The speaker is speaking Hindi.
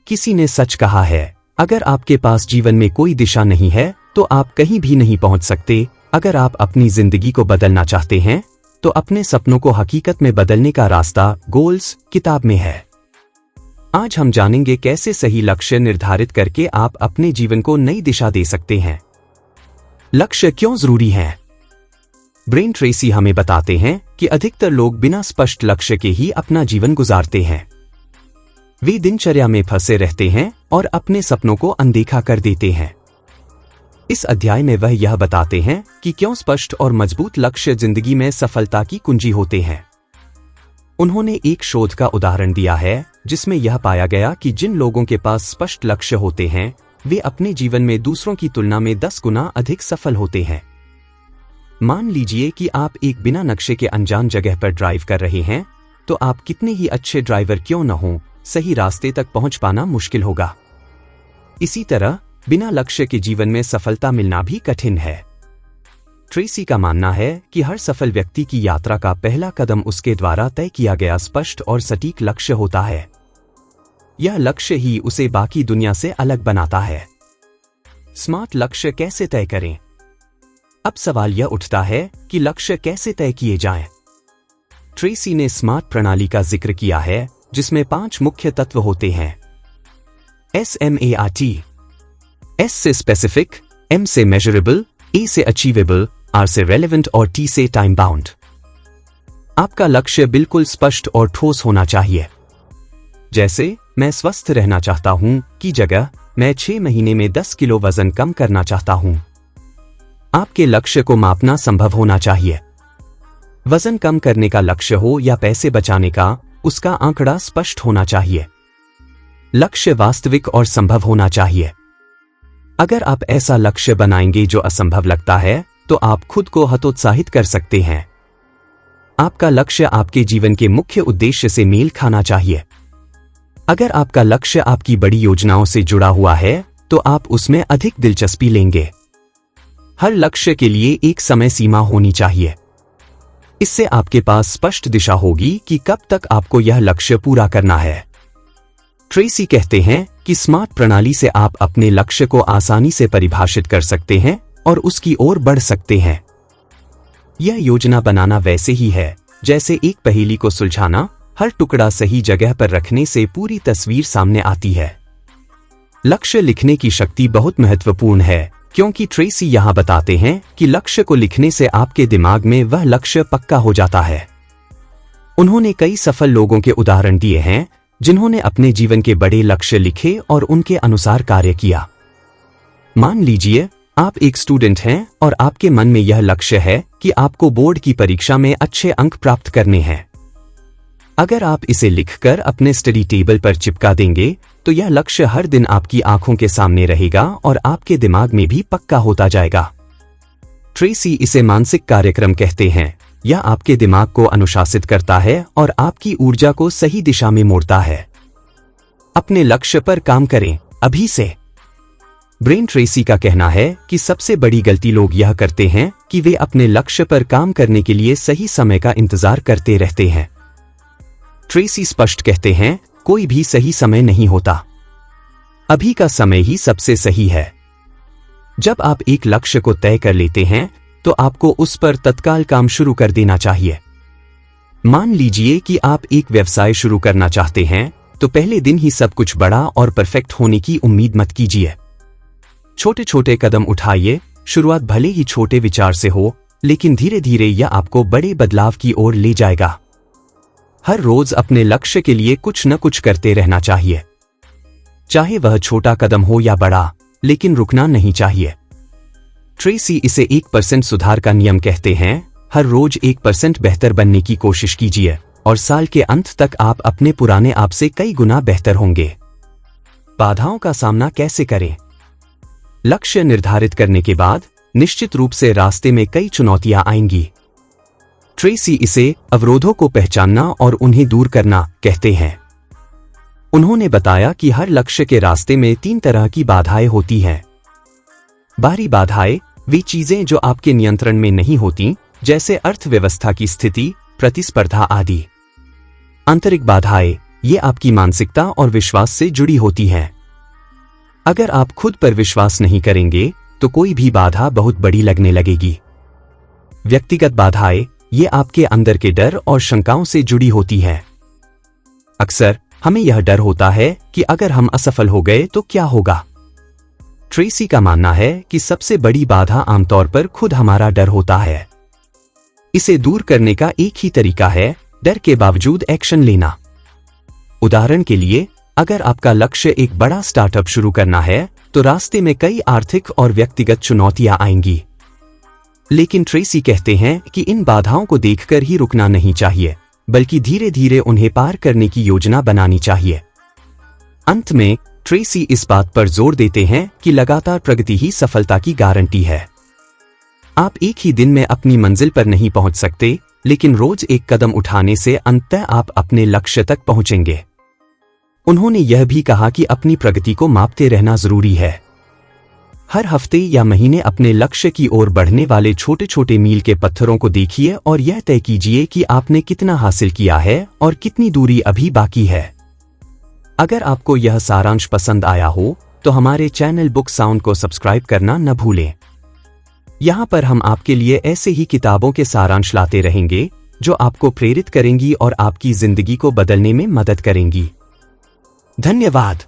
किसी ने सच कहा है, अगर आपके पास जीवन में कोई दिशा नहीं है तो आप कहीं भी नहीं पहुंच सकते। अगर आप अपनी जिंदगी को बदलना चाहते हैं तो अपने सपनों को हकीकत में बदलने का रास्ता गोल्स किताब में है। आज हम जानेंगे कैसे सही लक्ष्य निर्धारित करके आप अपने जीवन को नई दिशा दे सकते हैं। लक्ष्य क्यों जरूरी है? ब्रेन ट्रेसी हमें बताते हैं कि अधिकतर लोग बिना स्पष्ट लक्ष्य के ही अपना जीवन गुजारते हैं। वे दिनचर्या में फंसे रहते हैं और अपने सपनों को अनदेखा कर देते हैं। इस अध्याय में वह यह बताते हैं कि क्यों स्पष्ट और मजबूत लक्ष्य जिंदगी में सफलता की कुंजी होते हैं। उन्होंने एक शोध का उदाहरण दिया है जिसमें यह पाया गया कि जिन लोगों के पास स्पष्ट लक्ष्य होते हैं वे अपने जीवन में दूसरों की तुलना में 10 गुना अधिक सफल होते हैं। मान लीजिए कि आप एक बिना नक्शे के अनजान जगह पर ड्राइव कर रहे हैं, तो आप कितने ही अच्छे ड्राइवर क्यों न हों, सही रास्ते तक पहुंच पाना मुश्किल होगा। इसी तरह बिना लक्ष्य के जीवन में सफलता मिलना भी कठिन है। ट्रेसी का मानना है कि हर सफल व्यक्ति की यात्रा का पहला कदम उसके द्वारा तय किया गया स्पष्ट और सटीक लक्ष्य होता है। यह लक्ष्य ही उसे बाकी दुनिया से अलग बनाता है। स्मार्ट लक्ष्य कैसे तय करें? अब सवाल यह उठता है कि लक्ष्य कैसे तय किए जाएं? ट्रेसी ने स्मार्ट प्रणाली का जिक्र किया है जिसमें 5 मुख्य तत्व होते हैं। SMART। S से स्पेसिफिक, M से मेजरेबल, A से अचीवेबल, R से रेलेवेंट और T से टाइम बाउंड। आपका लक्ष्य बिल्कुल स्पष्ट और ठोस होना चाहिए। जैसे मैं स्वस्थ रहना चाहता हूं की जगह मैं 6 महीने में 10 किलो वजन कम करना चाहता हूं। आपके लक्ष्य को मापना संभव होना चाहिए। वजन कम करने का लक्ष्य हो या पैसे बचाने का, उसका आंकड़ा स्पष्ट होना चाहिए। लक्ष्य वास्तविक और संभव होना चाहिए। अगर आप ऐसा लक्ष्य बनाएंगे जो असंभव लगता है तो आप खुद को हतोत्साहित कर सकते हैं। आपका लक्ष्य आपके जीवन के मुख्य उद्देश्य से मेल खाना चाहिए। अगर आपका लक्ष्य आपकी बड़ी योजनाओं से जुड़ा हुआ है तो आप उसमें अधिक दिलचस्पी लेंगे। हर लक्ष्य के लिए एक समय सीमा होनी चाहिए। इससे आपके पास स्पष्ट दिशा होगी कि कब तक आपको यह लक्ष्य पूरा करना है। ट्रेसी कहते हैं कि स्मार्ट प्रणाली से आप अपने लक्ष्य को आसानी से परिभाषित कर सकते हैं और उसकी ओर बढ़ सकते हैं। यह योजना बनाना वैसे ही है जैसे एक पहेली को सुलझाना। हर टुकड़ा सही जगह पर रखने से पूरी तस्वीर सामने आती है। लक्ष्य लिखने की शक्ति बहुत महत्वपूर्ण है क्योंकि ट्रेसी यहां बताते हैं कि लक्ष्य को लिखने से आपके दिमाग में वह लक्ष्य पक्का हो जाता है। उन्होंने कई सफल लोगों के उदाहरण दिए हैं जिन्होंने अपने जीवन के बड़े लक्ष्य लिखे और उनके अनुसार कार्य किया। मान लीजिए आप एक स्टूडेंट हैं और आपके मन में यह लक्ष्य है कि आपको बोर्ड की परीक्षा में अच्छे अंक प्राप्त करने हैं। अगर आप इसे लिखकर अपने स्टडी टेबल पर चिपका देंगे तो यह लक्ष्य हर दिन आपकी आंखों के सामने रहेगा और आपके दिमाग में भी पक्का होता जाएगा। ट्रेसी इसे मानसिक कार्यक्रम कहते हैं। यह आपके दिमाग को अनुशासित करता है और आपकी ऊर्जा को सही दिशा में मोड़ता है। अपने लक्ष्य पर काम करें अभी से। ब्रेन ट्रेसी का कहना है कि सबसे बड़ी गलती लोग यह करते हैं कि वे अपने लक्ष्य पर काम करने के लिए सही समय का इंतजार करते रहते हैं। ट्रेसी स्पष्ट कहते हैं, कोई भी सही समय नहीं होता। अभी का समय ही सबसे सही है। जब आप एक लक्ष्य को तय कर लेते हैं तो आपको उस पर तत्काल काम शुरू कर देना चाहिए। मान लीजिए कि आप एक व्यवसाय शुरू करना चाहते हैं तो पहले दिन ही सब कुछ बड़ा और परफेक्ट होने की उम्मीद मत कीजिए। छोटे छोटे कदम उठाइए। शुरुआत भले ही छोटे विचार से हो, लेकिन धीरे धीरे यह आपको बड़े बदलाव की ओर ले जाएगा। हर रोज अपने लक्ष्य के लिए कुछ न कुछ करते रहना चाहिए, चाहे वह छोटा कदम हो या बड़ा, लेकिन रुकना नहीं चाहिए। ट्रेसी इसे 1% सुधार का नियम कहते हैं। हर रोज 1% बेहतर बनने की कोशिश कीजिए और साल के अंत तक आप अपने पुराने आप से कई गुना बेहतर होंगे। बाधाओं का सामना कैसे करें? लक्ष्य निर्धारित करने के बाद निश्चित रूप से रास्ते में कई चुनौतियां आएंगी। ट्रेसी इसे अवरोधों को पहचानना और उन्हें दूर करना कहते हैं। उन्होंने बताया कि हर लक्ष्य के रास्ते में 3 तरह की बाधाएं होती हैं। बाहरी बाधाएं वे चीजें जो आपके नियंत्रण में नहीं होती, जैसे अर्थव्यवस्था की स्थिति, प्रतिस्पर्धा आदि। आंतरिक बाधाएं ये आपकी मानसिकता और विश्वास से जुड़ी होती हैं। अगर आप खुद पर विश्वास नहीं करेंगे तो कोई भी बाधा बहुत बड़ी लगने लगेगी। व्यक्तिगत बाधाएं ये आपके अंदर के डर और शंकाओं से जुड़ी होती हैं। अक्सर हमें यह डर होता है कि अगर हम असफल हो गए तो क्या होगा। ट्रेसी का मानना है कि सबसे बड़ी बाधा आमतौर पर खुद हमारा डर होता है। इसे दूर करने का एक ही तरीका है, डर के बावजूद एक्शन लेना। उदाहरण के लिए, अगर आपका लक्ष्य एक बड़ा स्टार्टअप शुरू करना है तो रास्ते में कई आर्थिक और व्यक्तिगत चुनौतियां आएंगी। लेकिन ट्रेसी कहते हैं कि इन बाधाओं को देखकर ही रुकना नहीं चाहिए, बल्कि धीरे धीरे उन्हें पार करने की योजना बनानी चाहिए। अंत में ट्रेसी इस बात पर जोर देते हैं कि लगातार प्रगति ही सफलता की गारंटी है। आप एक ही दिन में अपनी मंजिल पर नहीं पहुंच सकते, लेकिन रोज एक कदम उठाने से अंततः आप अपने लक्ष्य तक पहुंचेंगे। उन्होंने यह भी कहा कि अपनी प्रगति को मापते रहना जरूरी है। हर हफ्ते या महीने अपने लक्ष्य की ओर बढ़ने वाले छोटे छोटे मील के पत्थरों को देखिए और यह तय कीजिए कि आपने कितना हासिल किया है और कितनी दूरी अभी बाकी है। अगर आपको यह सारांश पसंद आया हो तो हमारे चैनल बुक साउंड को सब्सक्राइब करना न भूलें। यहाँ पर हम आपके लिए ऐसे ही किताबों के सारांश लाते रहेंगे जो आपको प्रेरित करेंगी और आपकी जिंदगी को बदलने में मदद करेंगी। धन्यवाद।